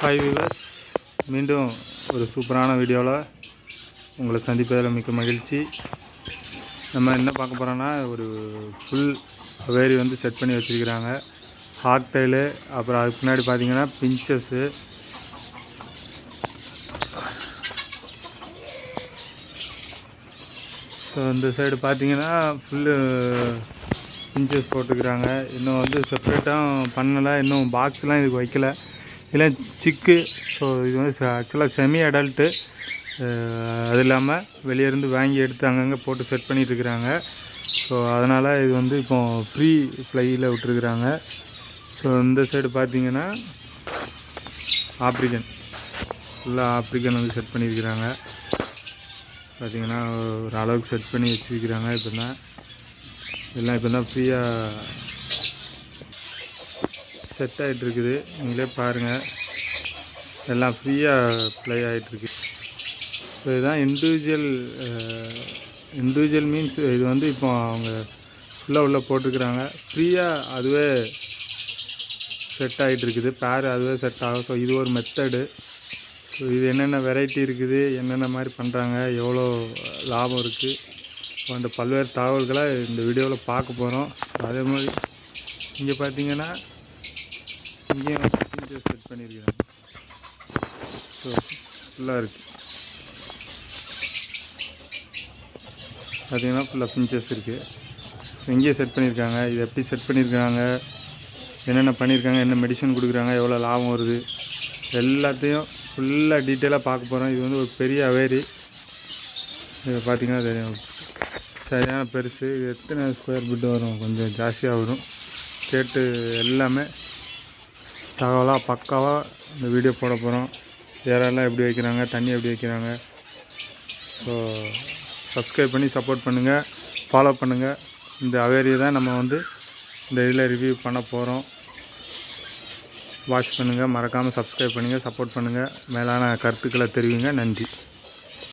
Hi viewers, மீண்டும் ஒரு சூப்பரான வீடியோவில் உங்களை சந்திப்பதில் மிக்க மகிழ்ச்சி. நம்ம என்ன பார்க்க போகிறோன்னா, ஒரு ஃபுல் வேரி வந்து செட் பண்ணி வச்சுருக்கிறாங்க. ஹாக் டைலு, அப்புறம் அதுக்கு பின்னாடி பார்த்தீங்கன்னா பிஞ்சஸ்ஸு, ஸோ இந்த சைடு பார்த்தீங்கன்னா ஃபுல்லு பிஞ்சஸ் போட்டுக்கிறாங்க. இன்னும் வந்து செப்ரேட்டாக பண்ணலை, இன்னும் பாக்ஸ்லாம் இதுக்கு வைக்கல, இல்லை சிக்கு. ஸோ இது வந்து ஆக்சுவலாக செமி அடல்ட்டு. அது இல்லாமல் வெளியேருந்து வாங்கி எடுத்து அங்கங்கே போட்டு செட் பண்ணிகிட்ருக்குறாங்க. ஸோ அதனால் இது வந்து இப்போ ஃப்ரீ ஃப்ளையில் விட்டுருக்குறாங்க. ஸோ இந்த சைடு பார்த்திங்கன்னா ஆப்ரிக்கன், ஃபுல்லாக ஆப்ரிக்கன் வந்து செட் பண்ணியிருக்கிறாங்க. பார்த்திங்கன்னா ஒரு அளவுக்கு செட் பண்ணி வச்சுருக்கிறாங்க. இதெல்லாம் இப்போ தான் ஃப்ரீயாக செட் ஆகிட்டுருக்குது. நீங்களே பாருங்கள், எல்லாம் ஃப்ரீயாக ப்ளே ஆகிட்டுருக்கு. ஸோ இதுதான் இண்டிவிஜுவல் மீன்ஸ் இது வந்து இப்போ அவங்க ஃபுல்லாக உள்ளே போட்டுக்கிறாங்க. ஃப்ரீயாக அதுவே செட் ஆகிட்டுருக்குது, பேர் அதுவே செட் ஆகும். ஸோ இது ஒரு மெத்தடு. ஸோ இது என்னென்ன வெரைட்டி இருக்குது, என்னென்ன மாதிரி பண்ணுறாங்க, எவ்வளோ லாபம் இருக்குது, அந்த பல்வேறு தகவல்களை இந்த வீடியோவில் பார்க்க போகிறோம். அதே மாதிரி இங்கே பார்த்தீங்கன்னா இங்கேயும் பிஞ்சஸ் செட் பண்ணியிருக்காங்க. ஸோ ஃபுல்லாக இருக்குது பார்த்தீங்கன்னா, ஃபுல்லாக பிஞ்சஸ் இருக்குது. ஸோ இங்கேயே செட் பண்ணியிருக்காங்க. இது எப்படி செட் பண்ணியிருக்காங்க, என்னென்ன பண்ணியிருக்காங்க, என்ன மெடிசன் கொடுக்குறாங்க, எவ்வளோ லாபம் வருது, எல்லாத்தையும் ஃபுல்லாக டீட்டெயிலாக பார்க்க போகிறோம். இது வந்து ஒரு பெரிய அவேரி. இது பார்த்திங்கன்னா தெரியும், சரியான பெருசு. இது எத்தனை ஸ்கொயர் ஃபீட் வரும், கொஞ்சம் ஜாஸ்தியாக வரும். கேட்டு எல்லாமே தகவலாக பக்காவாக இந்த வீடியோ போட போகிறோம். ஏரெல்லாம் எப்படி வைக்கிறாங்க, தண்ணி எப்படி வைக்கிறாங்க. ஸோ சப்ஸ்கிரைப் பண்ணி சப்போர்ட் பண்ணுங்கள், ஃபாலோ பண்ணுங்கள். இந்த அவேரியை தான் நம்ம வந்து இந்த இதில் ரிவ்யூ பண்ண போகிறோம். வாட்ச் பண்ணுங்கள், மறக்காமல் சப்ஸ்கிரைப் பண்ணுங்கள், சப்போர்ட் பண்ணுங்கள், மேலான கருத்துக்களை தெரிவிங்க. நன்றி.